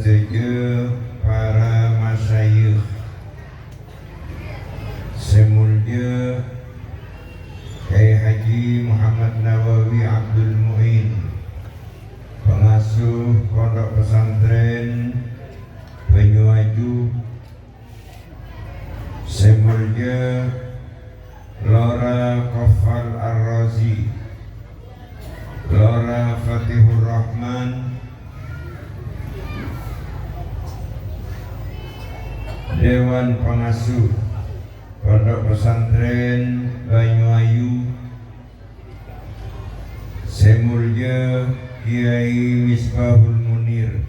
setuju para masyayikh semulya Kyai Haji Muhammad Nawawi Abdul Muin, pengasuh Pondok Pesantren Banyuaju, semulya Lora Kofal Ar-Razi, Lora Fatihur Rahman, Dewan Pengasuh Pondok Pesantren Banyuayu, semulya Kiai Misbahul Munir,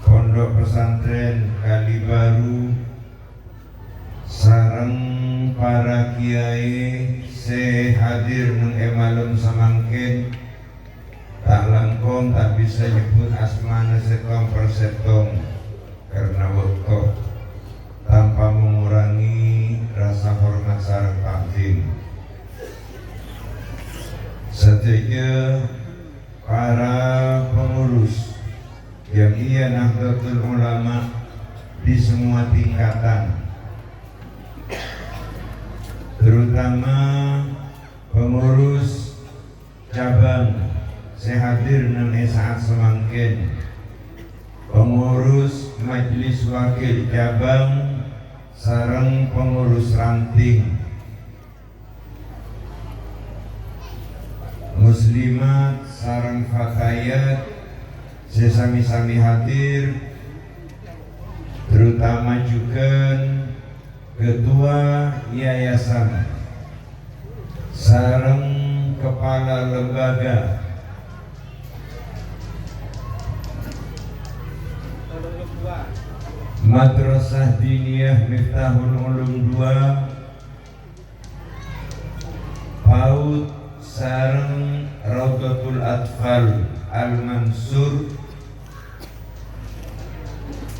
Pondok Pesantren Kalibaru, sareng para kiai sehadir nang emalem samangkin, tak langkung tak bisa nyebut asmana setong persetong karena waktu tanpa mengurangi rasa hormat sareng takzim. Setuju para pengurus Jamiah Nahdlatul Ulama di semua tingkatan, terutama pengurus cabang sehadir nang saat semangkin, pengurus majelis wakil cabang sareng pengurus ranting, muslimat sareng fatayat sesami-sami hadir, terutama juga ketua yayasan sareng kepala lembaga Madrasah Diniyah Miftahul Ulum 2 PAUD sareng Raudhatul Atfal Al-Mansur,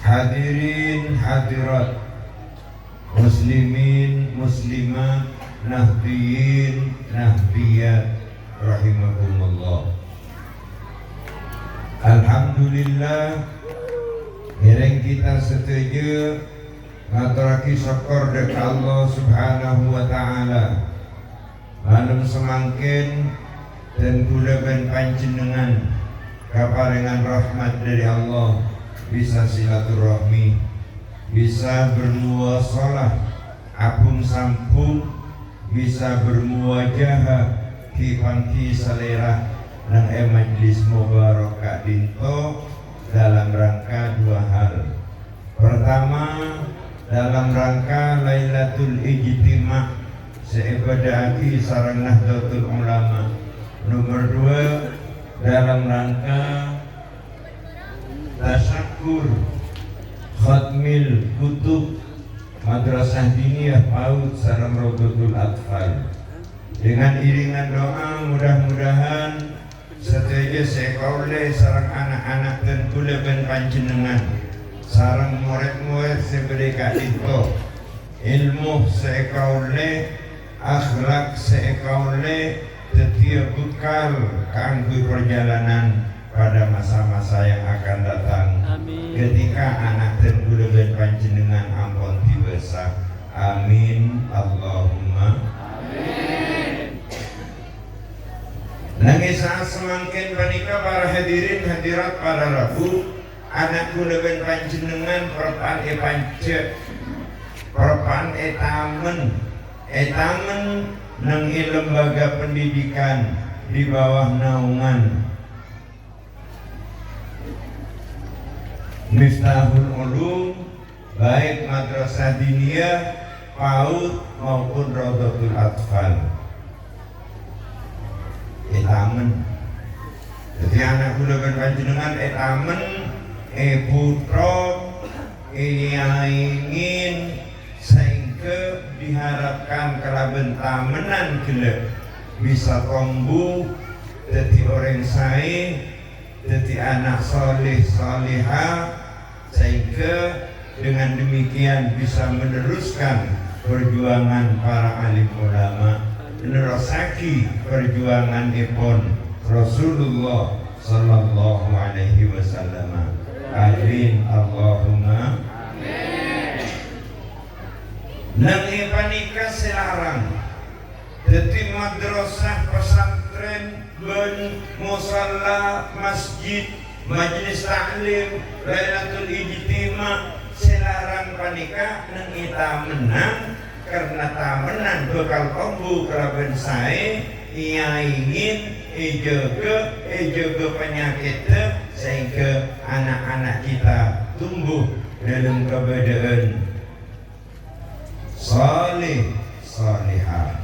hadirin hadirat, muslimin muslimat, nahdiyin nahdiyat rahimakumullah. Alhamdulillah, ireng kita setuju ngaturake syukur dekat Allah Subhanahu wa taala. Manung semangkin dan kula ben panjenengan kaparingan rahmat dari Allah, bisa silaturahmi, bisa bermuasalah apung sampung, bisa bermuwajahah di pangki selera nang majlis mubarakah dinto dalam rangka dua hal. Pertama, dalam rangka Lailatul Ijtima' seibadati sareng Nahdlatul Ulama. Nomor dua, dalam rangka tasyakur khatmil kutub Madrasah Diniyah PAUD sareng Raudhatul Atfal. Dengan iringan doa mudah-mudahan setuju sekaule sareng anak-anak dan kula ben panjenengan sareng murid-murid sebedeka itu ilmu sekaule, akhlak sekaule setia bekal kanggo perjalanan pada masa-masa yang akan datang. Amin. Ketika anak dan kula ben panjenengan ampun tiwasa. Amin Allahumma amin. Nangis saat semangkin panika para hadirin hadirat para rabu, anak kula ben panjenengan perpan pancet perpan tamen nang lembaga pendidikan di bawah naungan Miftahul Ulum, baik Madrasah Diniyah PAUD maupun Raudhatul Atfal. Tamen. Jadi anak kula ben panjenengan tamen putra ingin sehingga diharapkan kelaben tamenan gila bisa tumbuh jadi orang sae, jadi anak soleh solehah, sehingga dengan demikian bisa meneruskan perjuangan para alim ulama, menerusaki perjuangan ipun Rasulullah sallallahu alaihi wasallam. Amin Allahumma nang panika selarang dadi madrasah pesantren ben musalla masjid majelis taklim lailatul ijtima selarang panika nang ita menang karena tamenan bekal kombu keraben sae ia ingin jaga penyakit sehingga anak-anak kita tumbuh dalam keadaan salih salihah.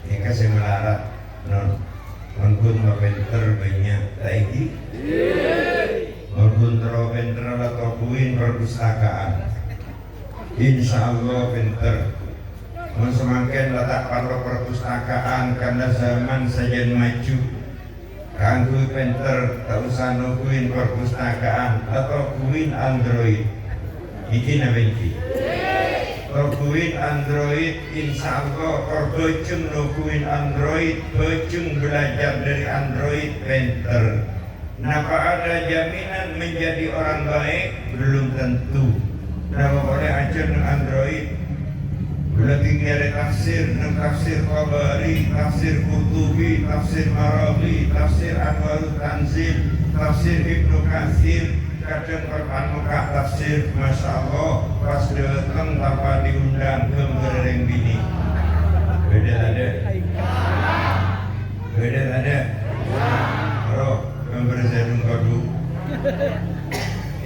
Ini kasih melarat non pun pinter banyak taiki pun pinter atau kuin perpustakaan insya Allah pinter semakin letak pada perpustakaan karena zaman saja maju kanggo pinter tak usah nungguin perpustakaan atau kuin Android iki nabenti nungguin Android insya Allah bojeng nungguin Android bojeng belajar dari Android pinter. Napa ada jaminan menjadi orang baik belum tentu. Napa boleh ajar dengan Android berarti ada tafsir, tafsir Qabari, tafsir Qurtubi, tafsir Marawi, tafsir Anwarul Tanzil, tafsir Ibnu Katsir, kadang korban muka tafsir, masya Allah, pas datang tanpa diundang ke mereng bini. Beda ada, beda ada. Roh, memberzadung kodu.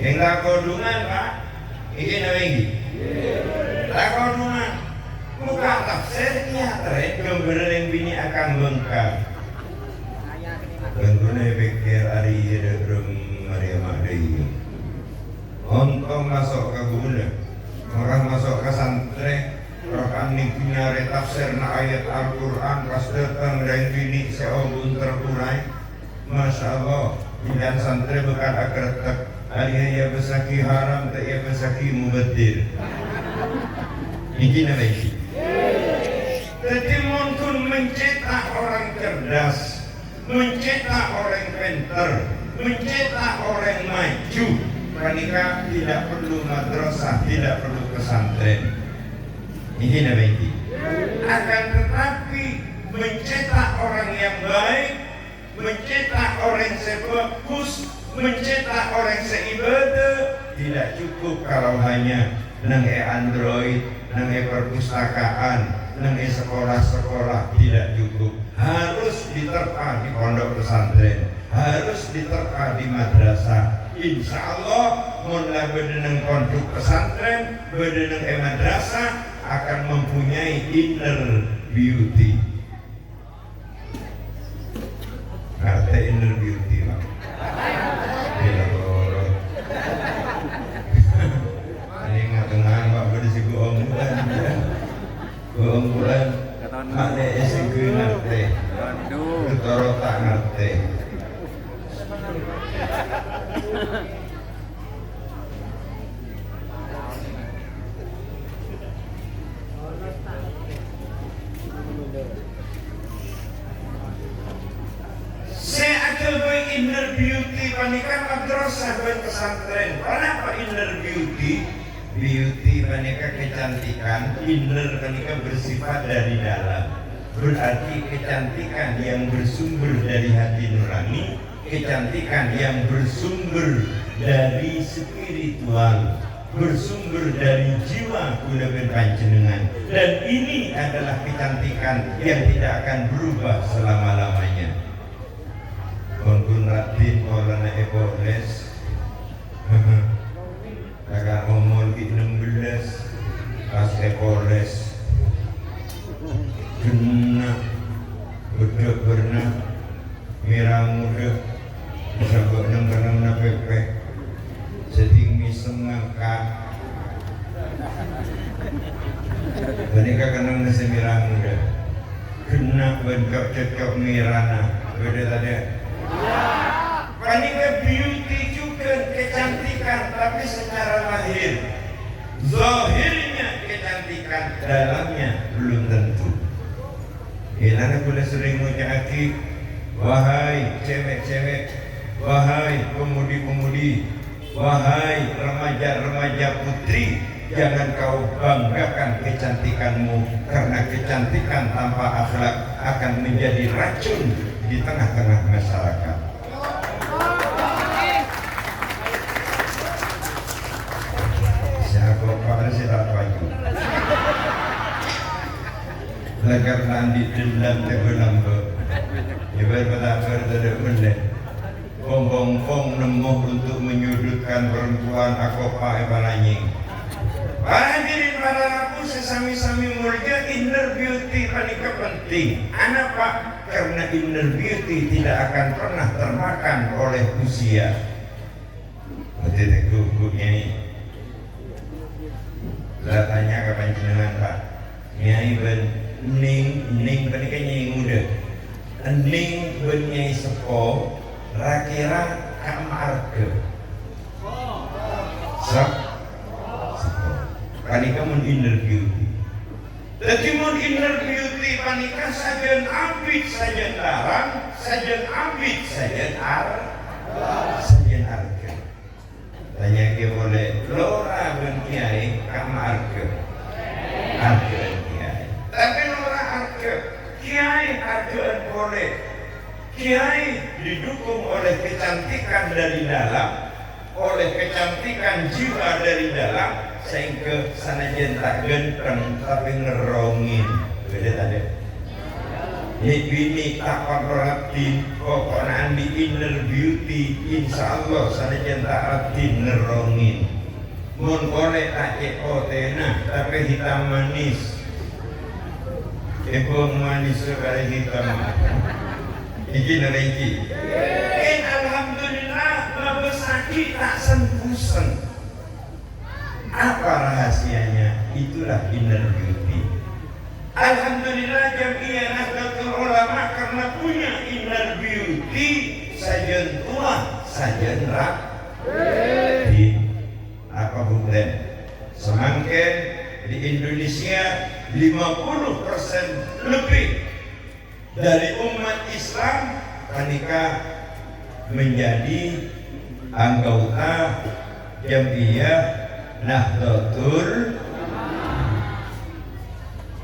Enggak kodungan pak, ini namanya. Tak kodungan. Muka tafsirnya tren gambar yang bini akan bengkak. Tentunya pikir hari ada rum Maria Madai. Untuk masuk ke guna, orang masuk ke santri, orang punya retafsir na ayat Al-Quran pas datang dan bini seobun terpurai. Masya Allah, dan santri bukan akratak. Alihaya besaki haram, tak ia besaki mubadir. Ini namanya. Jadi mungkin mencetak orang cerdas, mencetak orang pintar, mencetak orang maju. Mereka tidak perlu madrasah, tidak perlu pesantren. Ini namanya. Akan tetapi mencetak orang yang baik, mencetak orang sebagus, mencetak orang seibadah tidak cukup kalau hanya nangge Android, nangge perpustakaan, nangge sekolah-sekolah tidak cukup. Harus diterpa di pondok pesantren, harus diterpa di madrasah. Insya Allah, mulai berdenang pondok pesantren, berdenang madrasah akan mempunyai inner beauty. Ngerti inner beauty lah. Keunggulan ada SG ngerti, ketoro tak ngerti. Saya ada inner beauty panikan madrasah dan pesantren. Kenapa inner beauty? Beauty panika kecantikan, inner panika bersifat dari dalam. Berarti kecantikan yang bersumber dari hati nurani, kecantikan yang bersumber dari spiritual, bersumber dari jiwa kudaben panjenengan. Dan ini adalah kecantikan yang tidak akan berubah selama-lamanya. Kongkun Ratin Maulana Eboles agak ngomong di 16 pas Eboles kena udah pernah merah muda bisa berenang karena pepe setinggi semangka dan ini karena nasi merah muda kena bentuk cocok merah beda tadi panika beauty juga kecantikan tapi secara lahir zahirnya kecantikan dalamnya belum tentu. Anak boleh sering mengucapkan wahai cewek-cewek, wahai pemudi-pemudi, Wahai remaja-remaja putri, jangan kau banggakan kecantikanmu, karena kecantikan tanpa akhlak akan menjadi racun di tengah-tengah masyarakat. Siapa pada saya baju lagar nanti dendam tebelam ibarat pada berada mendet bong nemu untuk menyudutkan perempuan akopa ebalanying. Para hadirin para rabu sesami-sami mulia, inner beauty paling penting. Anak Pak, karena inner beauty tidak akan pernah termakan oleh usia. Betul gugunya ini. Saya tanya ke panjenengan Pak, Nyai ben ning paniknya Nyai muda, ning ben Nyai sepo, rakira kamarga. Panika mun inner beauty. Jadi mun inner beauty panika sajen abid sajen larang, sajen abid sajen arga. Tanya ke boleh lora ben kiai kamarga. Arga kiai. Tapi lora arga, kiai argaan boleh. Kiai didukung oleh kecantikan dari dalam, oleh kecantikan jiwa dari dalam, sehingga sanajan tak genteng tapi ngerongin. Beda tadi. Bini tak perhatiin, pokoknya di inner beauty, insya Allah sanajan tak ratin ngerongin. Mun boleh tak otena tapi hitam manis. Ebong manis sekali hitam. Iki nereki. Alhamdulillah mabesaki tak sentusen. Apa rahasianya? Itulah inner beauty. Alhamdulillah Jamiah Nahdlatul Ulama karena punya inner beauty, sajen tua, sajen di apa bukan? Semangkin di Indonesia 50% lebih dari umat Islam panika menjadi anggota Jamiah Nahdlatul.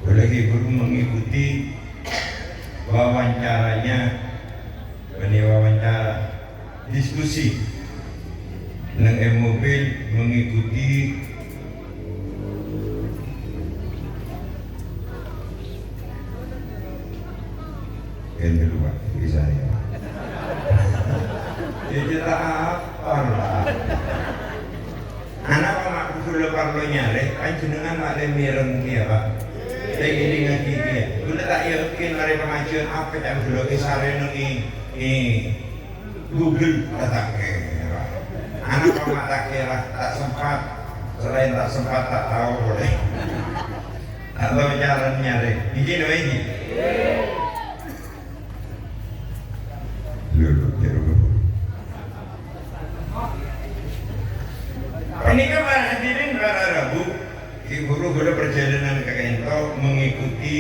Boleh ibu mengikuti wawancaranya, wawancara diskusi dengan mobil, mengikuti yang kedua bisa ya. Jadi tak apa lah. Anak mak sudah parlo nyare, kan jenengan mak lemireng dia Pak. Saya ini ngaji dia. Guna tak yakin mari pengajian apa yang sudah kisahnya ni Google tak kira. Anak mak tak kira, tak sempat. Selain tak sempat tak tahu boleh. Atau jalan nyare. Begini lagi. Ini kan para hadirin para Rabu, guru-guru perjalanan ke Ento mengikuti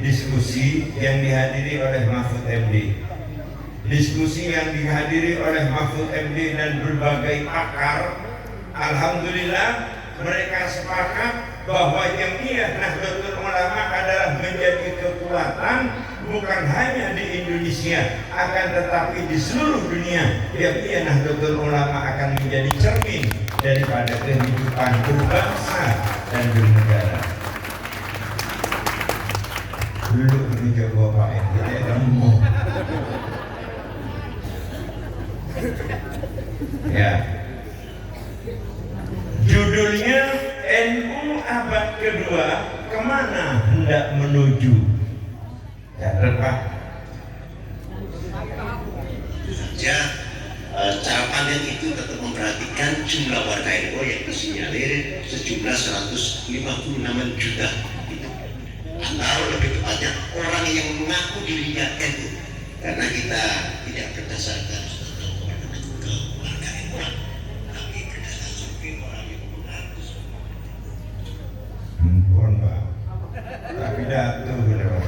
diskusi yang dihadiri oleh Mahfud MD. Diskusi yang dihadiri oleh Mahfud MD dan berbagai pakar. Alhamdulillah mereka sepakat bahwa Jamiah Nahdlatul Ulama adalah menjadi kekuatan bukan hanya di Indonesia, akan tetapi di seluruh dunia. Jamiah Nahdlatul Ulama akan menjadi cermin daripada kehidupan berbangsa dan bernegara. Dulu kerja bapak yang kita temu. Ya. Judulnya NU abad kedua, kemana hendak menuju? Ya, Pak. Ya, cara pandang itu tetap memperhatikan jumlah warga NU yang disinyalir sejumlah 156 juta itu. Atau lebih tepatnya orang yang mengaku dirinya NU, karena kita tidak berdasarkan ke warga NU, tapi berdasarkan survei orang yang mengaku. Ampun Pak, tapi datu lewat.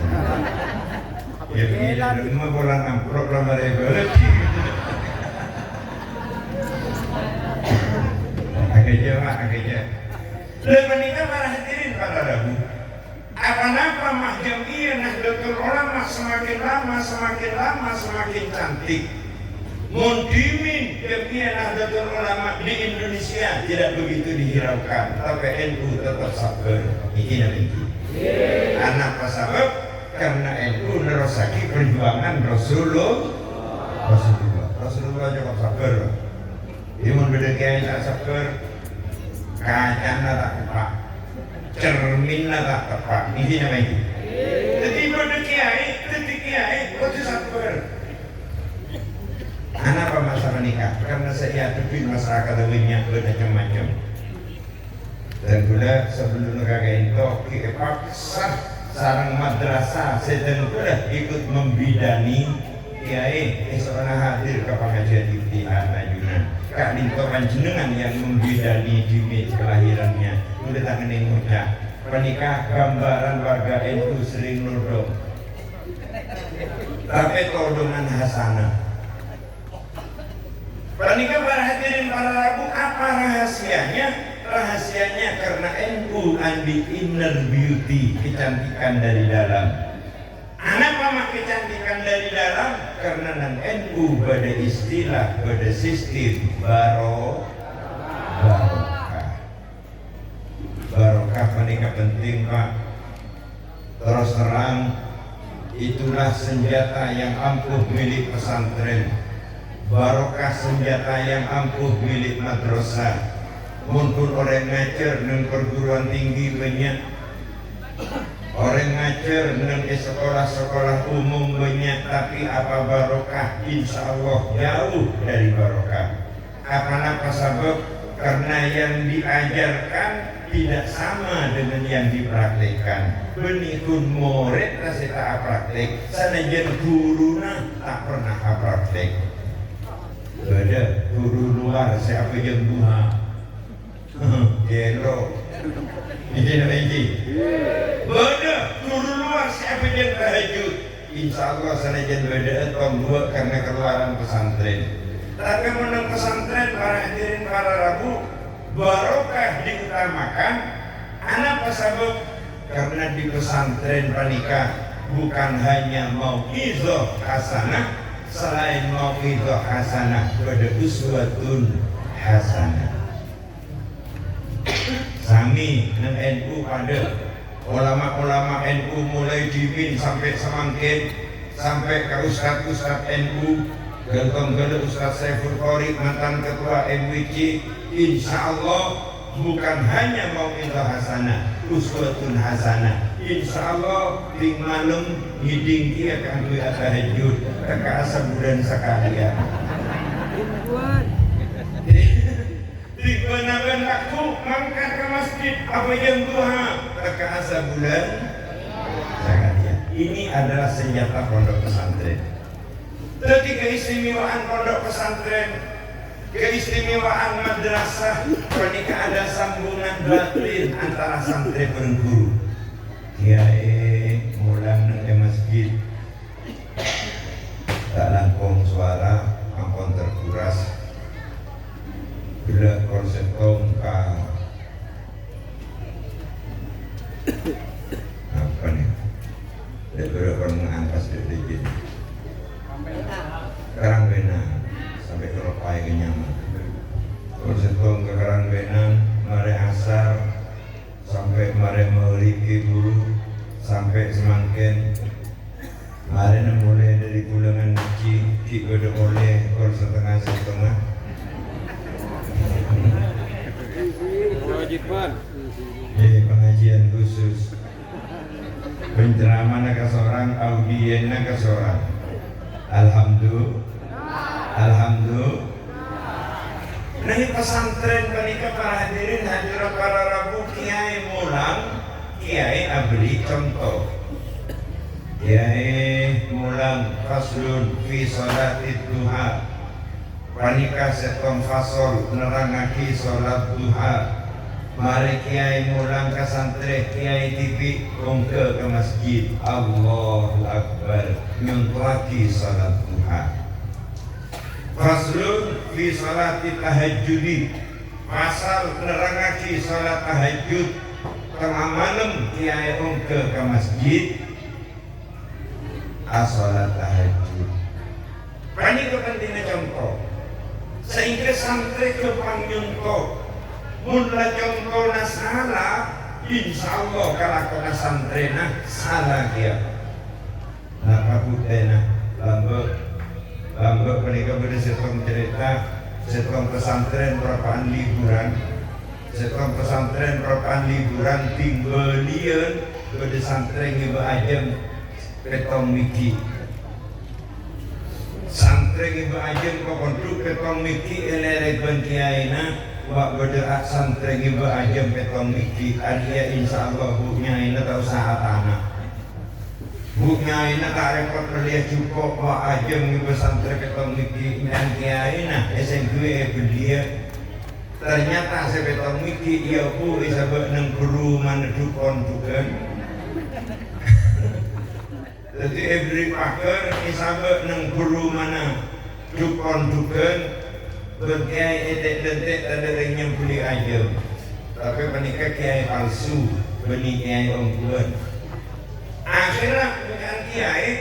Ya begini, rumah pulang amplop lama revolusi. aja mak aja. Menikah para hadirin para rabu. Apa-apa mah Jamiyah Nahdlatul Ulama semakin lama semakin cantik. Mundimin Jamiyah Nahdlatul Ulama di Indonesia tidak begitu dihiraukan, tapi NU tetap sabar. Ini namanya. Anak pasabab karena NU nerosaki perjuangan Rasulullah cukup sabar. Imun beda kiai tak sabar, kacana tak tepat, cerminnya tak tepat. Ini namanya. Jadi beda kiai, kudu sabar. Kenapa masalah nikah? Karena saya hadapi masyarakat banyak macam-macam. Dan pula sebelum kakek itu paksa sarang madrasah sedang pula ikut membidani kiai seorang hadir ke pengajian ibtihan ajunan kak dinto panjenengan yang membidani jimit kelahirannya udah tak kena muda penikah gambaran warga NU sering nodong tapi todongan hasanah. Pernikah para hadirin para rabu, apa rahasianya? Rahasianya karena NU andi inner beauty, kecantikan dari dalam. Kenapa mah kecantikan dari dalam? Karena nang NU pada istilah, pada sistem barokah. Barokah pernikah penting pak. Terus terang, itulah senjata yang ampuh milik pesantren. Barokah senjata yang ampuh milik madrasah. Mumpun orang ngajar dan perguruan tinggi banyak, orang ngajar dan sekolah-sekolah umum banyak, tapi apa barokah? Insya Allah jauh dari barokah. Apa sebab? Karena yang diajarkan tidak sama dengan yang dipraktekkan. Benikun murid tak praktek, sanajan guruna tak pernah praktek. Beda guru luar siapa yang duha gelo ini namanya beda guru luar siapa yang tahajud. Insya Allah sanajan beda tong dua karena keluaran pesantren. Tapi menang pesantren para hadirin para rabu barokah diutamakan. Anak pasabab karena di pesantren pernikah bukan hanya mau izoh hasanah, selain mau izoh hasanah pada uswatun hasanah. Sami dan NU pada ulama-ulama NU mulai dimin sampai semangkin sampai ke ustaz-ustaz NU ganteng-ganteng Ustaz Saiful Qori mantan ketua MWC. Insya Allah bukan hanya mau izoh hasanah, uswatun hasanah. Insya Allah di malam hiding dia akan duit tahajud teka asam bulan sekalian. Di benar-benar aku mangkat ke masjid apa yang duha teka asam bulan sekalian. Ini adalah senjata pondok pesantren. Jadi keistimewaan pondok pesantren, keistimewaan madrasah, pernikah ada sambungan batin antara santri dan guru. Kiai mulang ke masjid tak langkong suara ampun terkuras bila konsep tongkang apa nih daripada orang mengangkas dari Karangbenang sampai ke Ropai Kenyaman konsep tong ke Karangbenang mare asar sampai kemarin memiliki guru sampai semangkin kemarin mulai dari pulangan Ci udah mulai kor setengah pengajian khusus penceramah ke seorang audien ke seorang alhamdulillah. Nah ini pesantren pernikah para hadirin hadirat para rabu kiai mulang kiai abdi contoh kiai mulang faslun fi sholatid duha pernikah setong fasol nerangaki sholat duha. Mari kiai mulang ke santri kiai TV kongke ke masjid Allahu Akbar nyuntulaki sholat duha. Faslun fi sholati tahajudi pasal nerangake salat tahajud tengah malam kiai ke masjid salat tahajud. Ini kepentingan contoh sehingga santri ke panyunto mula contoh na salah insyaallah kalau kena santri na salah dia nak kabutena lambek mereka bersetong cerita setong pesantren perapaan liburan setong pesantren perapaan liburan tinggal lian pada santren ibu ajem petong miki santren ibu ajem kokonduk petong miki eleregon kiaina wak berderak santren ibu ajem petong miki adia insyaallah buknya ini tak usaha tanah buknya ini tak repot beliau cukup wak ajem ibu santren petong miki dan kiaina SMQ belia ternyata saya petong miki ia pun isabak neng guru mana dukon bukan jadi every paker isabak neng guru mana dukon bukan berkiai etek-etek ada yang beli aja tapi menikah kiai palsu benih kiai ongkuan akhirnya dengan kiai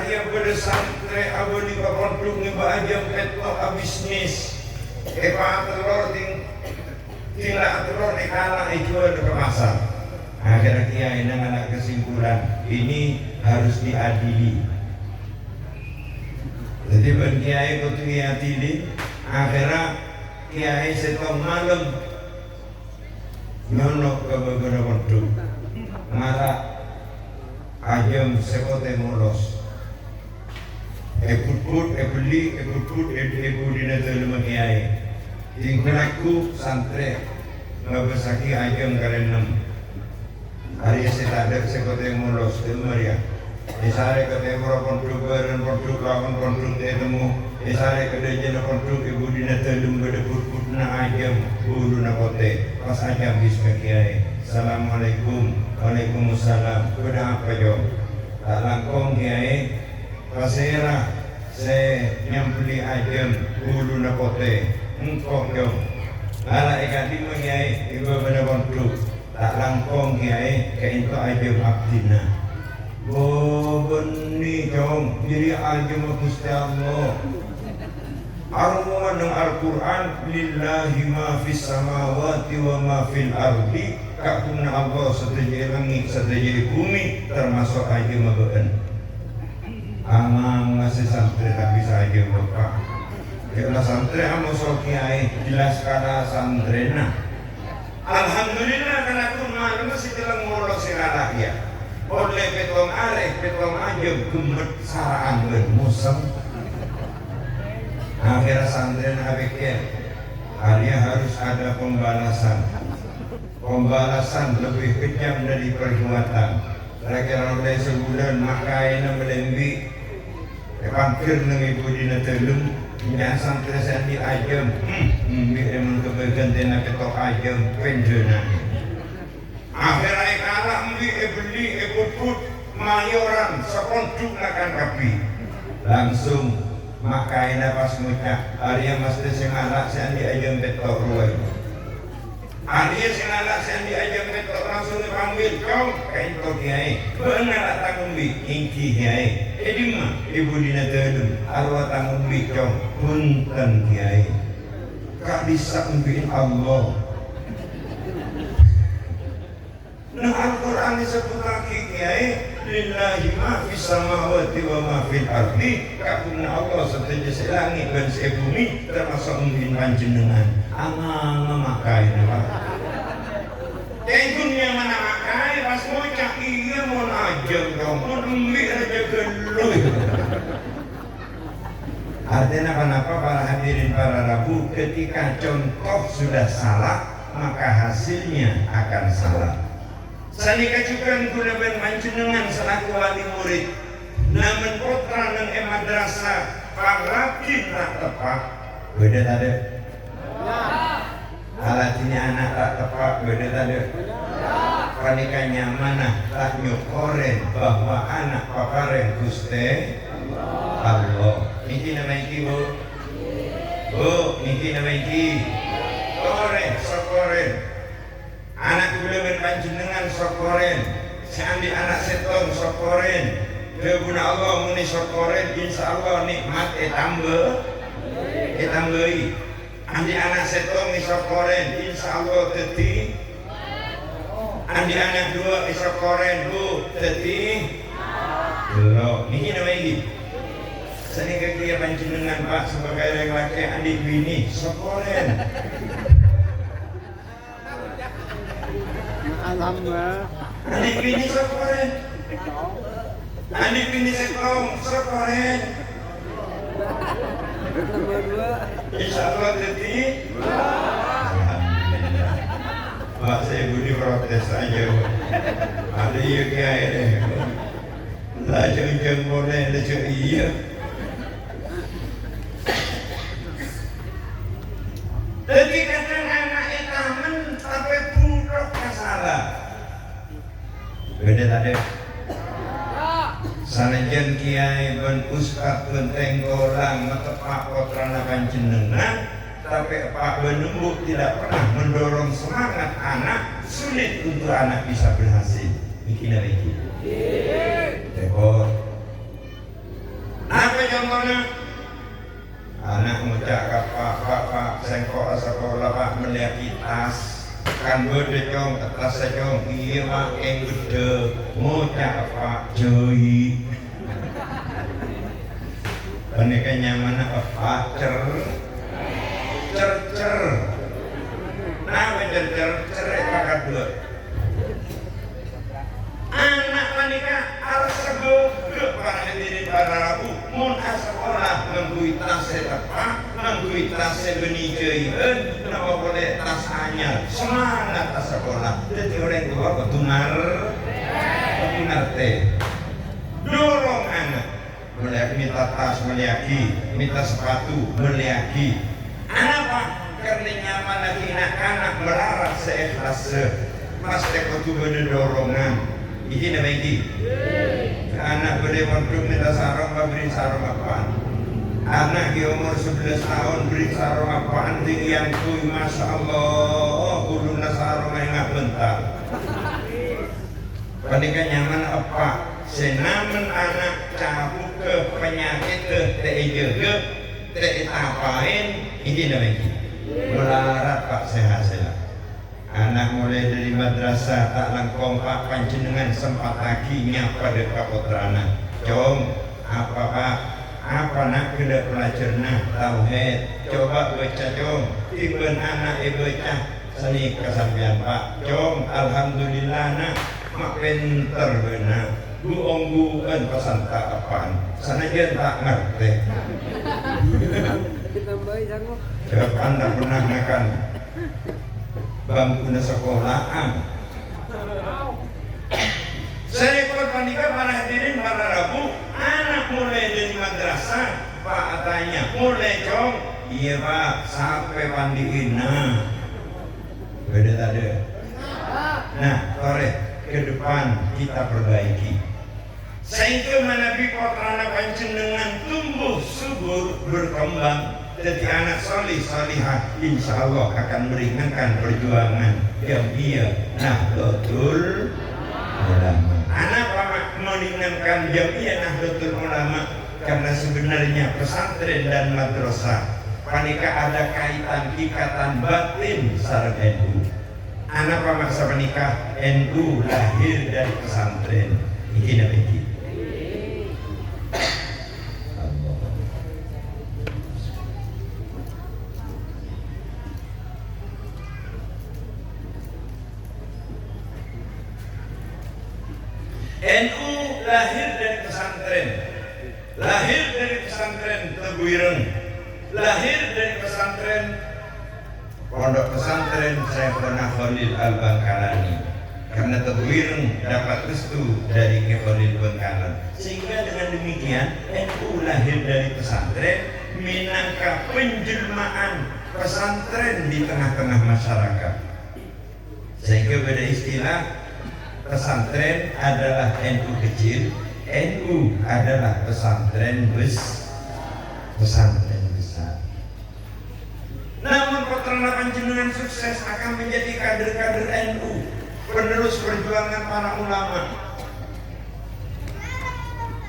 dia bersantri abu di kaponduk ngiba aja petok bisnis telur tinggal telur dikalah dijual ke pasar akhirnya kiai dengan kesimpulan ini harus diadili jadi ben kiai kudu diadili akhirnya kiai setong malam nyonok ke beberapa waktu marah ajem sekote molos ebut ebeli ebu dina telema kiai tingkulaku santri ngabesaki ajem karenem hari setada sekote molos temar ya isare kate pondok beren pondok lawan pondok temu isare kade jena pondok ibu dina telum bede put na ajem bulu na kote pas ajem bisme kiai assalamualaikum waalaikumsalam beda apa jo tak langkong kiai pasera se nyambeli ajem bulu na kote engkong jo ala ikati mo kiai ibu beda pondok tak langkong kiai keinto ajem abdina benih jom diri aljama Gusti Allah armuan ng Al-Quran lillahi ma fis samawati wa ma fil ardi kakuna Allah setajai langit setajai bumi termasuk aja mabeen amang ngasih santri tak bisa aja bapak kalau santri amu sokiai jelas kada santrena alhamdulillah karena aku malam masih telah ngurus segala ya oleh petong arek, petong ajem gemet saraan bermusem akhirnya santren abikir dia harus ada pembalasan lebih kejam dari perbuatan kira-kira oleh sebulan makaina melembi pampir nang ibu dina telum nya santren sandi ajem emang kebergantian ketok ajem penjena akhirnya kalah beli ebut mayoran sekonduk nakan kapi langsung makaina pas ngucap Arya mesti sengalak seandi ajem betok ruwai Arya sengalak seandi ajem betok langsung dipanggil kau kainto kiai benar tanggung bi ingki kiai edima ibu dina telum arwah tanggung bi kau punten kiai kak bisa umbiin Allah nah Al-Quran disebut lagi kiai lillahi ma fis samawati wa ma fil ardi kakuna Allah setuju selangit dan sebumi termasuk mungkin panjenengan amang makai nama tentunya mana makai pas mau cak iya mau aja kau mau ambil aja geluh artinya kenapa para hadirin para rabu ketika contoh sudah salah maka hasilnya akan salah. Sanika juga guna panjenengan selaku wali murid namun putra nang madrasah pangabdi tak tepat beda tadi alatnya anak tak tepat beda tadi panikanya mana tak nyokoren bahwa anak paparen Gusti Allah ini nama iki bu ini nama iki sokoren. Anak kula ben panjenengan sokoren. Seandi anak setong sokoren. Guna Allah muni sokoren insyaallah nikmat tambahi. Andi anak setong sokoren insyaallah teti. Andi anak dua sokoren bu teti. Lo niki nama iki. Sani kaya panjenengan Pak sebagai yang laki adik bini sokoren. Alhamdulillah. Adik bini sokoren. Adik bini setong sokoren. Nomor 2. Insyaallah teti. Alhamdulillah. Pak saya budi protes aja. Ada iya kiai deh. Lah jeng boleh ada iya. Jadi kadang anak itu sampai buruk salah. Beda tadi. Sanajan kiai ben ustad ben tenggolang metepak putrana panjenengan, tapi Pak Benembuk tidak pernah mendorong semangat anak sulit untuk anak bisa berhasil. Bikin apa ini? Tekor. Apa contohnya? Anak ngucap ke Pak sengkok sekolah Pak melihat tas kan berde cong atas cong iya Pak yang gede ngucap Pak joi panika nyaman Pak cer nah cer kakak dua anak panika harus segera para hadirin para rabu mun sekolah menggui tas tepat menggui tas benijeueun nama boleh tas anyar semangat tas sekolah jadi orang tua ketunar teh dorong anak melihat minta tas meliaki minta sepatu meliaki anak Pak karena nyaman lagi anak melarat seikhlas mas teh kudu bener dorongan ini nama ini anak beri mondok minta sarung beri sarung apaan anak di umur 11 tahun beri sarung apaan tinggi yang kuy Masya Allah kuluna sarung yang gak bentar panika nyaman apa senamen anak cabut ke penyakit ke teijege teitapain ini nama ini melarat Pak sehat-sehat anak mulai dari madrasah tak langkong Pak panjenengan sempat lagi nyapa dekat putrana Jom apa Pak apa nak kena pelajarna tauhid coba baca Jom timbun anak baca seni kesampian Pak Jom alhamdulillah nak mak pinter benar buong-buongan pesan tak apaan sanajan tak ngerti jawab anda pernah makan bangku sekolahan. Saya ikut panika para hadirin para rabu, anak mulai dari madrasah, Pak tanya, mulai Cong, iya Pak, sampai pandiin, beda tadi. Nah, korek ke depan kita perbaiki. Sehingga menabi putrana panjenengan tumbuh subur berkembang. Jadi anak solih solihah insya Allah akan meringankan perjuangan jamiah Nahdlatul Ulama. Anak meringankan jamiah Nahdlatul Ulama karena sebenarnya pesantren dan madrasah panika ada kaitan ikatan batin sareng NU. Anak pamaksa menikah NU lahir dari pesantren. Iki nabiki. NU lahir dari pesantren, lahir dari pesantren Tebuireng, lahir dari pesantren Pondok Pesantren Syekhona Khalil Al-Bangkalani. Karena Tebuireng dapat restu dari Ki Khalil Bangkalan, sehingga dengan demikian NU lahir dari pesantren minangka penjelmaan pesantren di tengah-tengah masyarakat. Sehingga beda istilah pesantren adalah NU kecil, NU adalah pesantren besar. Namun putrana panjenengan sukses akan menjadi kader-kader NU, penerus perjuangan para ulama.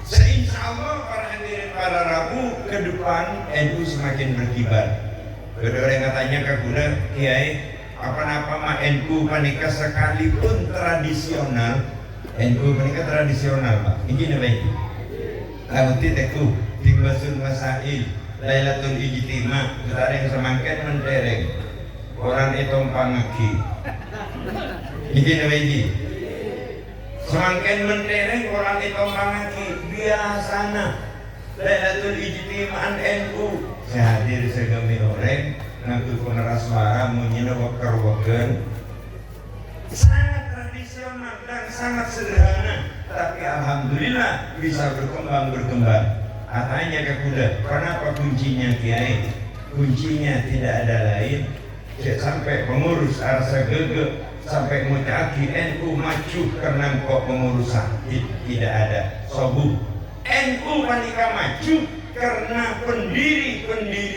Seinsya Allah para hadirin para Rabu ke depan NU semakin berkibar. Ada orang katanya ke guna Kiai, apa-apa mah NU panika sekalipun tradisional, NU panika tradisional Pak. Ini namanya. Lauti teku Tingbasul Masail Lailatul Ijtima Setareng semangket mentereng orang itu pangaki. Ini namanya. Semangken mentereng orang itu pangaki biasana Lailatul Ijtimaan NU. Saya hadir segami orang ngaku pengeras suara munyina wakar-wakar. Sangat tradisional dan sangat sederhana, tapi alhamdulillah bisa berkembang. Katanya ke kuda, kenapa kuncinya Kiai? Kuncinya tidak ada lain, sampai pengurus arsa gege, sampai mutaki NU maju karena kok pengurusan tidak ada. Sobu NU panika maju karena pendiri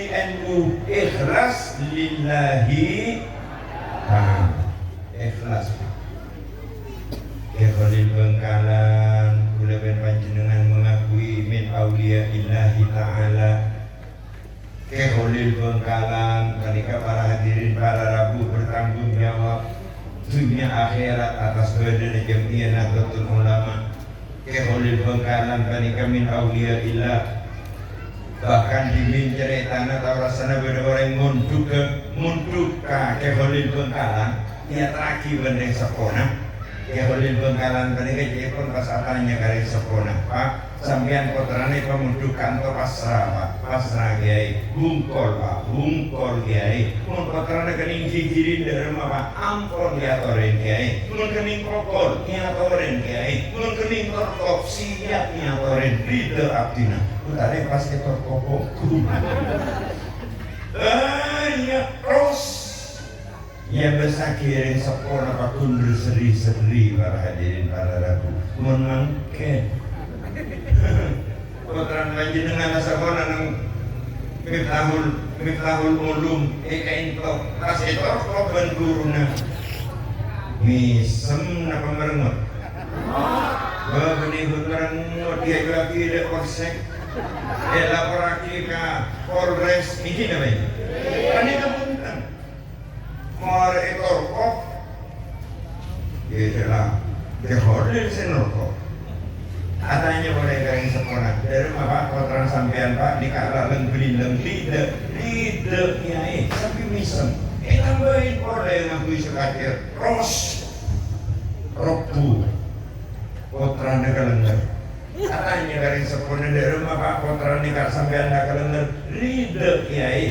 NU ikhlas lillahi. Ikhlas. Khalil Bengkalan kula ben panjenengan mengakui min auliya illahi ta'ala. Khalil Bengkalan ketika para hadirin para Rabu bertanggung jawab dunia akhirat atas badan Jamiah Nahdlatul Ulama. Khalil Bengkalan ketika min auliya illah, bahkan dimin ceritana tahu rasanya beda orang munduk ka Khalil Bengkalan dia traki bendeng sepona. Khalil Bengkalan ketika jepun pas atanya kari sepona Pak sampean kotrane pemunduk kantor pasrah Pak, pasrah Kiai bungkol Pak, bungkol Kiai mun kotrane kening gigirin dari rumah Pak ampun diatorin Kiai, mun kening kokol diatorin Kiai, mun kening torkop siap diatorin ridho abdina utare pas ketor kokokku. Ya terus ya besar kiring sepona Pak kundur seri-seri para hadirin para Rabu menangke Putran panjenengan asapona nang Miftahul Ulum eka intok tas etor koban guruna misem napa merengot benih merengot dia lagi de korsek laporaki ka Polres ini namanya ini kepunten mau etor kok gitu lah Khalil Sinorko adanya boleh garing sepona dari Pak kotoran sampean Pak dikalah leng tidak Kiai sampai misem tambahin boleh ngakui sekatir ros robu kotoran dekalengger adanya garing sepona dari Pak kotoran dikak sampean dekalengger tidak Kiai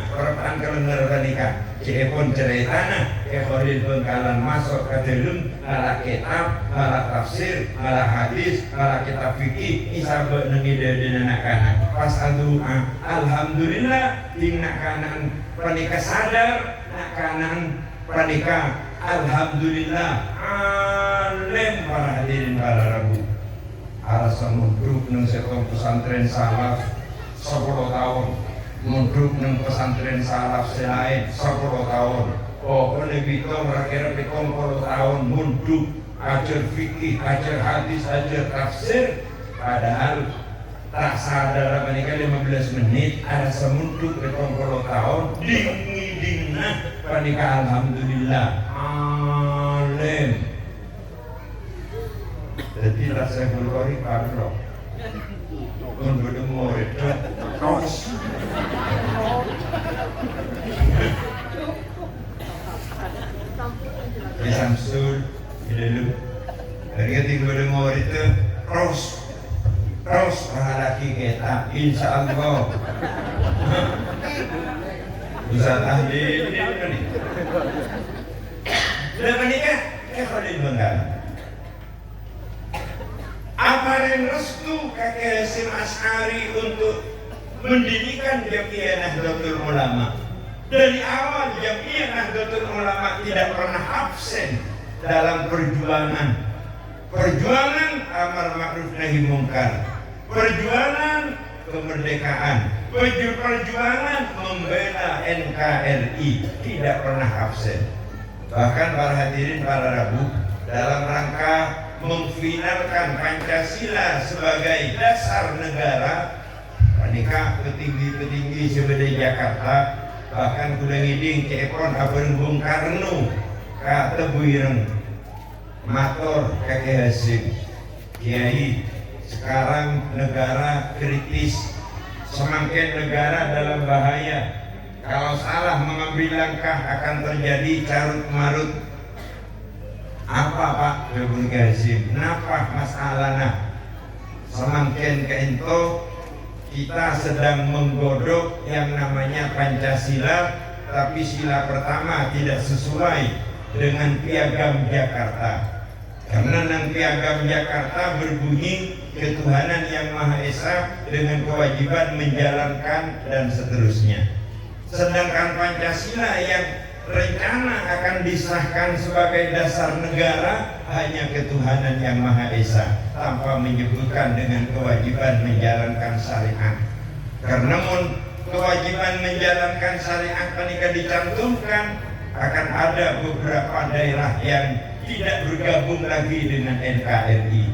perapaan kalengger kanika cepon ceritana Khalil Bengkalan masuk ke dalam ngalah kitab, ngalah tafsir, ngalah hadis, ngalah kitab fikih isabek nengide di anak-anak pas doa alhamdulillah di anak-anak panika sadar anak-anak panika alhamdulillah alim para hadirin para Rabu alasan mudruk neng setong pesantren salaf 10 tahun munduk neng pesantren salaf selain 10 tahun. Oh, lebih tong kira 70 tahun munduk ajar fikih, ajar hadis, ajar tafsir. Padahal tak sadar menikah 15 menit ada semunduk 70 tahun dingin panika alhamdulillah alim. Jadi rasa Bukhari parlo. Kun bodoh murid terus di Samsul di dalam dari ketika bodoh murid itu terus laki kita insya Allah bisa tahlil ini dan menikah Khalil Bengkalan aparen restu kakek Hasyim Asy'ari untuk mendirikan Jamiah Nahdlatul Ulama. Dari awal Jamiah Nahdlatul Ulama tidak pernah absen dalam perjuangan amar ma'ruf nahi munkar, perjuangan kemerdekaan, perjuangan membela NKRI tidak pernah absen. Bahkan para hadirin, para Rabu, dalam rangka memfinalkan Pancasila sebagai dasar negara, panika petinggi-petinggi sebagai Jakarta, bahkan kuda ngiding cepon aben Bung Karno ka tebuireng mator kakek Hasim Kiai, sekarang negara kritis, semakin negara dalam bahaya. Kalau salah mengambil langkah akan terjadi carut marut. Apa Pak Bung Hasim? Kenapa masalahnya? Semakin kento kita sedang menggodok yang namanya Pancasila, tapi sila pertama tidak sesuai dengan piagam Jakarta. Karena nang piagam Jakarta berbunyi ketuhanan yang Maha Esa dengan kewajiban menjalankan dan seterusnya. Sedangkan Pancasila yang rencana akan disahkan sebagai dasar negara hanya ketuhanan yang Maha Esa, tanpa menyebutkan dengan kewajiban menjalankan syariat. Karena kewajiban menjalankan syariat ketika dicantumkan, akan ada beberapa daerah yang tidak bergabung lagi dengan NKRI.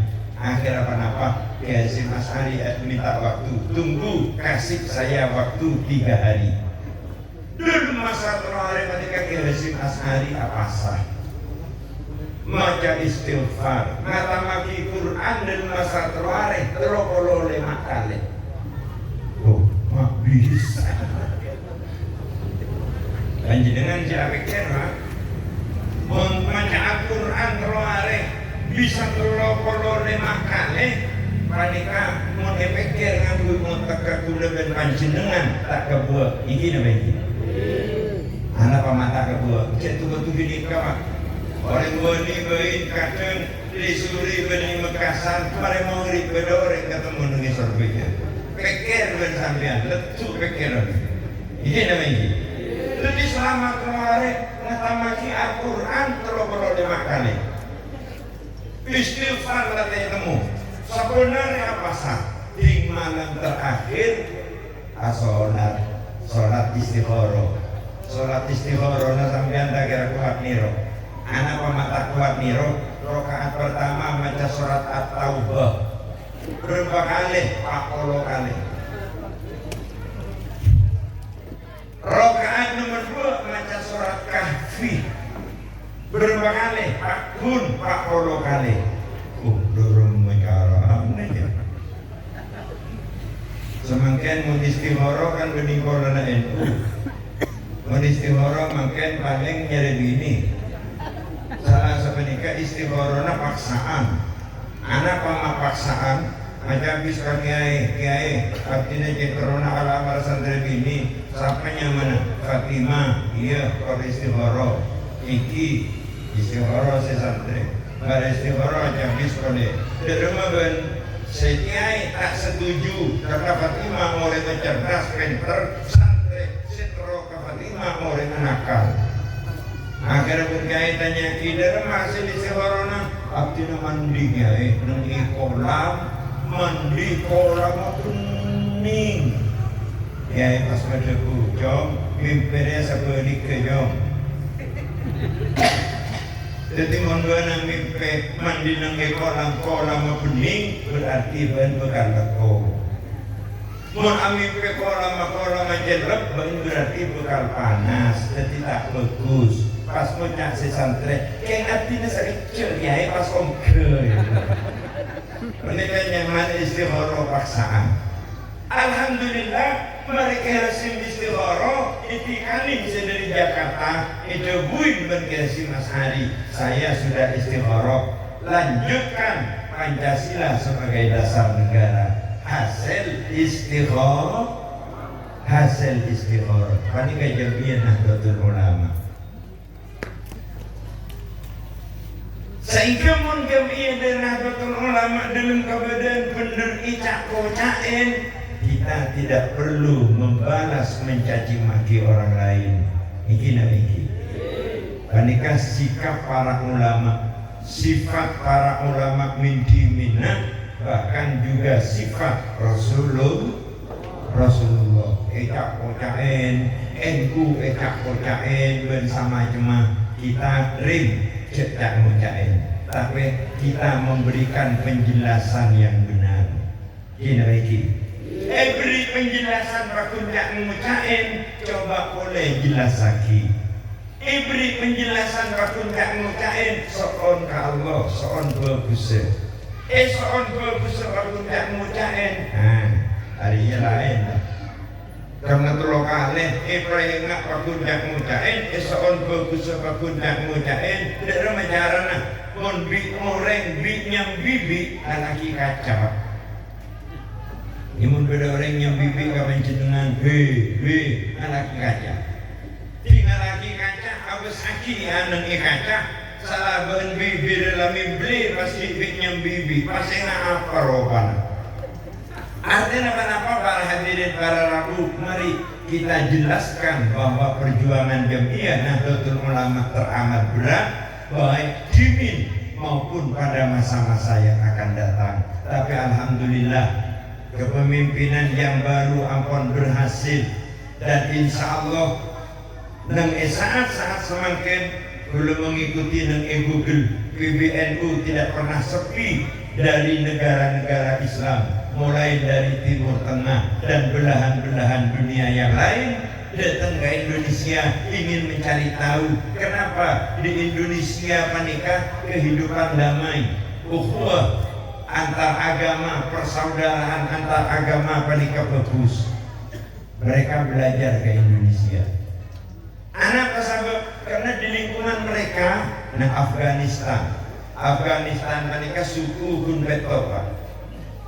Akhir apa-apa, Kiai Hasyim Asy'ari minta waktu, tunggu, kasih saya waktu 3 hari. Dulu masa terakhir ketika Kiai Hasyim Asy'ari apa sah? Maca istighfar, ngatamaki Quran dan masa terakhir terokolo 5 kali. Oh, mak bisa. Panjenengan siapa kira? Membaca Al-Quran terakhir bisa terokolo 5 kali. Panika mau dipikir nganggo motak kekuleban panjenengan tak kebuat. Iki namanya. Anak pamata kebuat. Cek tuh gini kawan. Orang boni bain kadang disuri bani Mekasan kemarin mau ngerit bedoreng ketemu dengan sorbetnya. Pikir ben sampean letu pikiran. Ini namanya. Jadi selama kemarin ngatamaki Al-Quran terlalu 5 kali. Istighfar latih temu. Sebenarnya apa sah? Di malam terakhir sholat istighoroh. Sholat istighoroh na sampean tak kira kuat niro. Anak pemata kuat niro. Rakaat pertama maca surat At-Taubah. Berapa kali? 40 kali. Rakaat nomor 2 maca surat Kahfi. Berapa kali? 40 kali. Dorong mencara aja. Semakin mun istighoroh kan bening kolana NU. Mun istighoroh makin paling nyari gini. Salah sepenika istighorohna paksaan. Anak paksaan macam bisa kiai artinya jeterona alamar santri bini sampainya mana Fatimah iya kalau istighoroh iki istighoroh si santri bar istighoroh aja bis kode di rumah ben si kiai tak setuju karena Fatimah mau cerdas pinter santri sitro ke Fatimah mau nakal. Akhirnya pun kiai tanya kidara masih istighorohna abdina mandi kiai mandi kolam kuning. Ya pas pada jom, mimpinya seperti kejom. Jadi mondona mimpi mandi nangge kolam kuning berarti ban bekal leko. Mon mimpi kolam jelek berarti bekal panas, jadi tak bagus. Pas punya si santri, kayak artinya sekecil ya pas omke. Menikah nyaman istighoroh paksaan. Alhamdulillah mereka Hasyim istighoroh itikani bisa dari Jakarta itu buin ben Hasyim Asy'ari. Saya sudah istighoroh, lanjutkan Pancasila sebagai dasar negara. Hasil istighoroh. Panika Jamiah Nahdlatul Ulama. Sehingga mun Jamiah Nahdlatul Ulama dalam keadaan bener icak-kocain, kita tidak perlu membalas mencaci maki orang lain. Iki. Panika sikap para ulama, sifat para ulama minti minna, bahkan juga sifat Rasulullah Rasulullah ecak kocain, NU ecak kocain bersama jemaah kita ring cecak kocain, tapi kita memberikan penjelasan yang benar. Gini lagi, beri penjelasan rakun jak ngucain, coba boleh jelas lagi. Beri penjelasan rakun jak ngucain, soon ke Allah, soon bagus. Soon bagus rakun jak ngucain. Harinya lain. Karena terlalu kali, Ibrahim nak pakun jak ngucain, soon bagus pakun jak ngucain, tidak ada nah, mon bi orang bi nyam bibi lagi kacau. Imun beda orang yang bibi kapan jenengan, lagi kaca. Tinggal lagi kaca, abis aki aneng kaca, salah ben bibi dalam beli pasti bi nyam bibi, pasti nak apa roban. Artinya apa para hadirin para rabu, mari kita jelaskan bahwa perjuangan Jamiah Nahdlatul Ulama teramat berat, baik dimin maupun pada masa-masa yang akan datang. Tapi alhamdulillah kepemimpinan yang baru ampun berhasil, dan insya Allah nang saat-saat semakin belum mengikuti nang Google PBNU tidak pernah sepi dari negara-negara Islam, mulai dari Timur Tengah dan belahan-belahan dunia yang lain datang ke Indonesia ingin mencari tahu kenapa di Indonesia menikah kehidupan damai, ukhuwah antar agama, persaudaraan antar agama menikah bagus. Mereka belajar ke Indonesia. Anak sebab karena di lingkungan mereka, Afghanistan menikah suku pun betul Pak.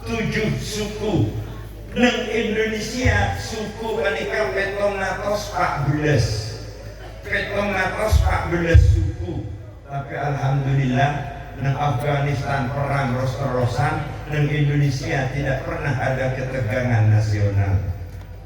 7 suku. Nang Indonesia suku menikah petong ngatos 14. Petong ngatos 14 suku. Tapi alhamdulillah nang Afghanistan perang ros-rosan, nang Indonesia tidak pernah ada ketegangan nasional.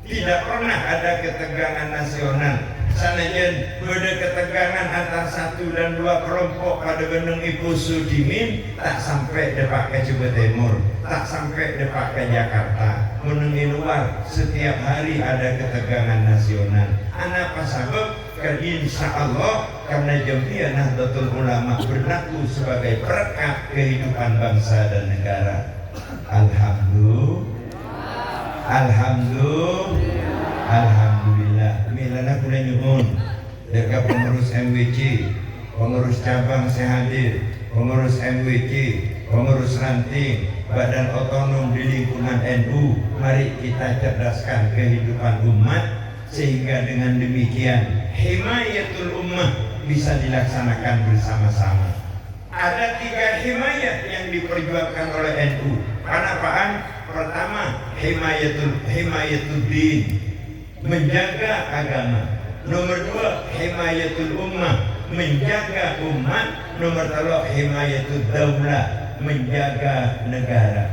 Tidak pernah ada ketegangan nasional. Sanajan beda ketegangan antara 1 dan 2 kelompok pada benung Ibu Sudimin, tak sampai depak ke Jawa Timur, tak sampai depak ke Jakarta. Menungi luar setiap hari ada ketegangan nasional. Apa sebab? Karena insya Allah karena Jamiah Nahdlatul Ulama berlaku sebagai perekat kehidupan bangsa dan negara. Alhamdulillah. Milana kula nyuwun dekat pengurus MWC, pengurus cabang saya hadir, pengurus MWC, pengurus ranting, badan otonom di lingkungan NU. Mari kita cerdaskan kehidupan umat sehingga dengan demikian himayatul ummah bisa dilaksanakan bersama-sama. Ada 3 himayat yang diperjuangkan oleh NU. Apaan? Pertama, himayatul din, menjaga agama. Nomor 2, himayatul ummah, menjaga umat. Nomor 3, himayatul daulah, menjaga negara.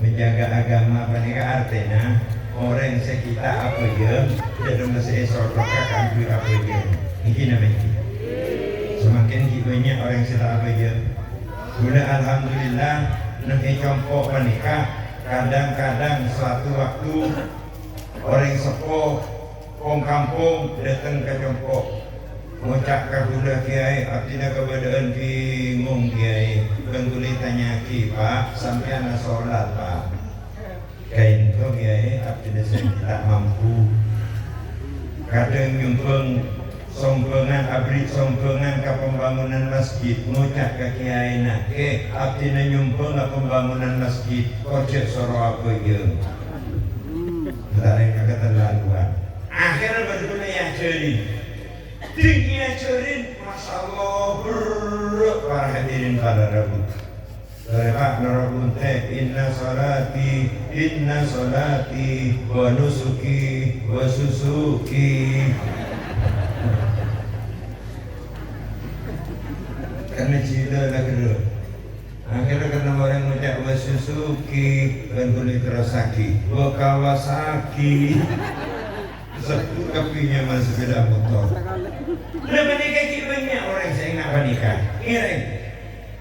Menjaga agama panika artinya orang sekitar apa je, tidak masih esok akan apa je. Ini namanya. Semakin banyak orang sekitar apa je. Sudah alhamdulillah nak contoh panika. Kadang-kadang suatu waktu orang sepuh orang kampung datang ke Jongkok ngucap ke budak kiai, artinya keberadaan bingung kiai. Bengkuli tanya ki Pak, sampai anak sholat Pak. Kain tu kiai, artinya saya tidak mampu. Kadang nyumbang sombongan, abri sombongan ke pembangunan masjid, ngucap ke kiai nak, artinya nyumbang ke pembangunan masjid, kocek soro apa je. Dari kata terlaluan. Akhirnya betul ya cerin, tinggi ya cerin, masya Allah berat para hadirin pada Rabu. Pak Narabun teh inna salati wa nusuki wa susuki. Karena cita lah kedua. Akhirnya kena orang ngucap wa susuki dan kulit Kawasaki, wa Kawasaki. Satu kapinya mas sepeda motor. Udah menikah banyak orang saya ingat menikah. Kira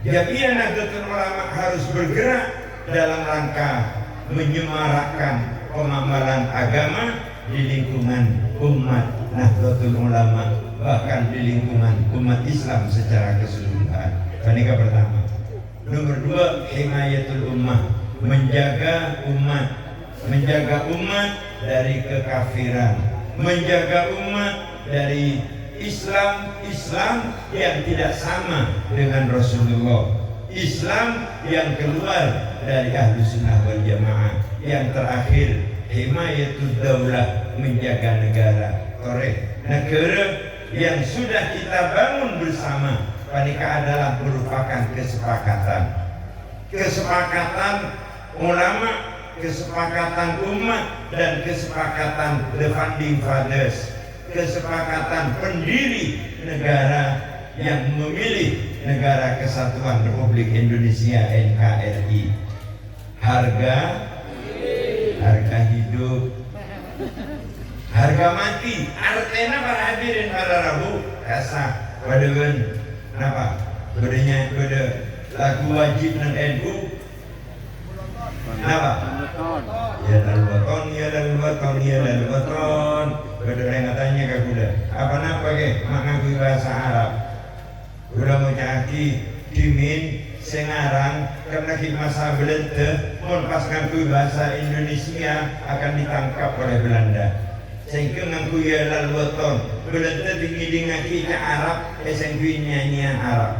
Jamiah Nahdlatul Ulama harus bergerak dalam rangka menyemarakkan pemahaman agama di lingkungan umat Nahdlatul Ulama, bahkan di lingkungan umat Islam secara keseluruhan. Ini pertama. Nomor dua, himayatul ummah, menjaga umat dari kekafiran, menjaga umat dari Islam yang tidak sama dengan Rasulullah, Islam yang keluar dari Ahlus Sunnah wal Jamaah. Yang terakhir, himayatul daulah, menjaga negara. Negara yang sudah kita bangun bersama, panika adalah merupakan kesepakatan ulama, kesepakatan umat, dan kesepakatan the founding fathers, kesepakatan pendiri negara yang memilih Negara Kesatuan Republik Indonesia NKRI. Harga hidup, harga mati. Artinya para hadirin para Rabu kasah wadeun kenapa? Bedanya lagu wajib dan NU. Kenapa? Ya lalu baton. Beda yang katanya ke kuda. Apa napa ke? Mengaku bahasa Arab. Udah mau caki dimin sengarang karena masa Belanda mau pas ngaku bahasa Indonesia akan ditangkap oleh Belanda. Sehingga ngaku ya lalu baton. Belanda tinggi ngaki ke Arab, sehingga nyanyian Arab.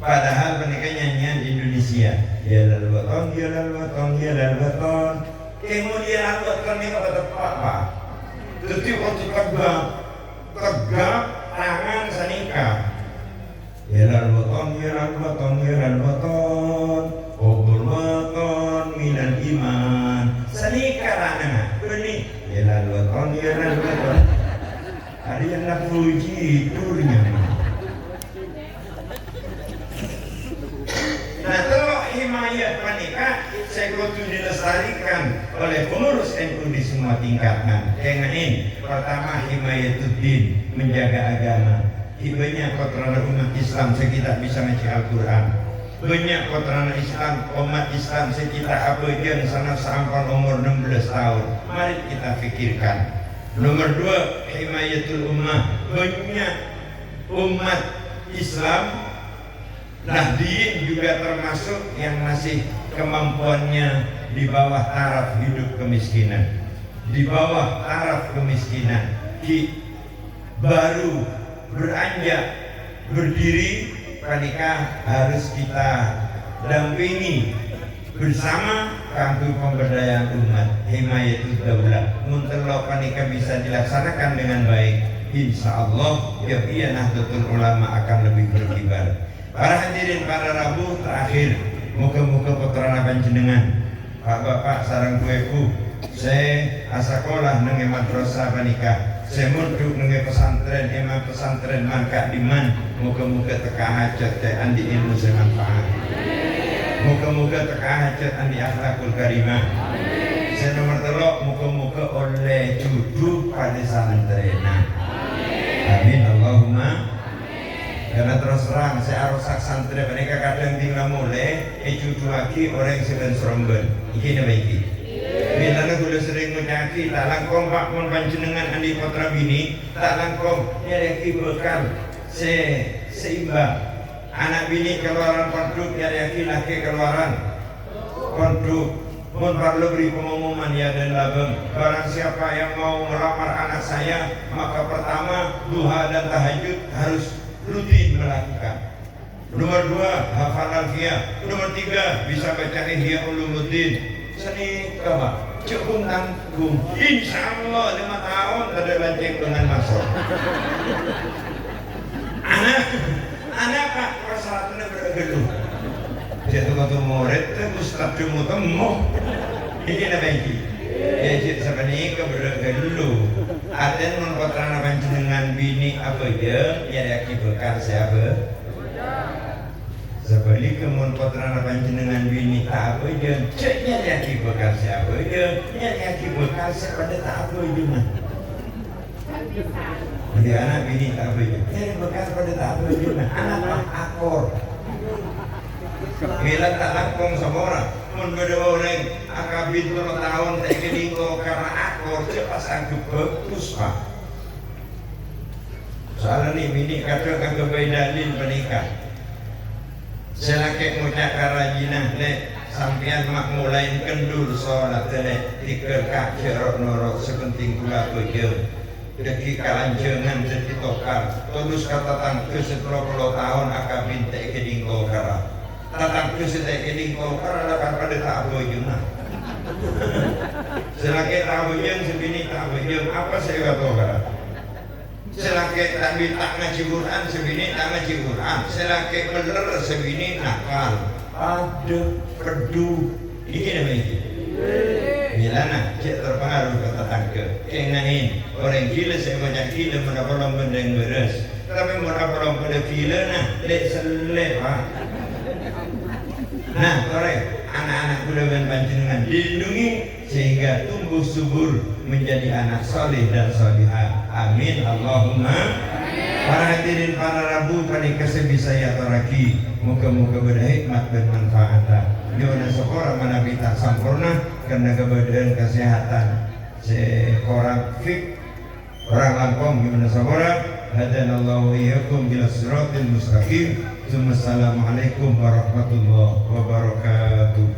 Padahal mereka nyanyian Indonesia. Ya lalu baton. Kemudian lalu baton ini apa tepat pak? Jadi waktu tegak tangan sanika. Ya lalu baton. Obul baton minan iman. Sanika rana benih. Ya lalu baton. Ada yang nak puji turnya. Nah, kalau himayat menikah saya kudu dilestarikan oleh pengurus NU di semua tingkatan. Dengan ini, pertama himayatuddin, menjaga agama. Banyak kotoran umat Islam sekitar bisa ngaji Al-Quran. Banyak kotoran Islam, umat Islam sekitar abadian sana sampai umur 16 tahun. Mari kita pikirkan. Nomor dua, himayatul ummah. Banyak umat Islam Nahdien juga termasuk yang masih kemampuannya di bawah taraf hidup kemiskinan, di bawah taraf kemiskinan, baru beranjak berdiri, panika harus kita dampingi bersama kanggo pemberdayaan umat, himayatul daulah. Muntelok panika bisa dilaksanakan dengan baik, insya Allah ya Nahdlatul Ulama akan lebih berkibar. Para hadirin para Rabu terakhir, muka-muka putra panjenengan, Pak-bapak sarang kueku, saya asakolah nenge madrasah panika, saya munduk nenge pesantren, emang pesantren mangka diman, muka-muka teka hajat teh andi ilmu semanfaat, muka-muka teka hajat andi akhlakul karimah. Saya nomor telok, muka-muka oleh judul pada santren. Amin Allahumma. Karena terus terang saya arusak santri mereka kadang tinggal mulai cucu lagi orang sedang seromben iki nama iki bila gula sering menyaki tak langkong pak mon panjenengan andi putra bini tak langkong nyari bekal seimbang anak bini keluaran pondok nyari laki keluaran pondok mon perlu beri pengumuman ya dan labeng barang siapa yang mau melamar anak saya maka pertama duha dan tahajud harus rutin melakukan. Nomor dua, hafal alfiyah. Nomor tiga, bisa baca Ihya Ulumuddin. Seni kama, cukup tanggung. Insya Allah 5 tahun ada lanceng dengan masuk. Anak pak persyaratannya bergeluh. Jatuh kata murid, Ustaz cuma temu. Ini apa ini? Ya cik sebenarnya bergeluh. Ada mengkotrana panjenengan bini apa ya? Ya bekal siapa? Sebalik kemun kotrana panjenengan bini tak apa ya? Ceknya ya bekal siapa ya? Ya bekal siapa tak apa ya? Jadi anak bini tak apa ya? Ya bekal pada tak apa ya? Anak akor. Bila tak langkong sama orang, mun beda orang akabin 2 tahun tak kelingko karena akor cepat anggap bagus Pak. Soalnya nih bini kadang agak dalil menikah. Selaki ngucap karajinah nek sampean mak mulai kendur sholat nek dikerkak jerok norok sepenting kula bejo. Deki kalanjengan jadi tokar. Terus kata tangke 10 tahun akabin tak kelingko karena. Tatang tak kelingko karena akan pada tak bejo nah. Selaki tak bejo sebini tak bejo apa saya kata karena. Selaki tak ngaji Quran sebini tak ngaji Quran. Selaki bener sebini nakal. Ada pedu. Ini namanya. Bila nak cek terpengaruh kata tangke. Kengain orang gila saya banyak gila menapolong benda yang beres. Tapi menapolong pada gila nah lek selek Pak. Nah korek anak-anak muda dan panjenengan dilindungi sehingga tumbuh subur menjadi anak soleh dan solihah. Amin Allahumma. Para hadirin para rabu panika sebisa ya taraki. Moga-moga berhikmat dan manfaat. Jangan seorang manabi tak sempurna karena kebadan kesehatan. Seorang fik orang langkong gimana sabora. Hadanallahu iyyakum ila siratil mustaqim. Assalamualaikum warahmatullahi wabarakatuh.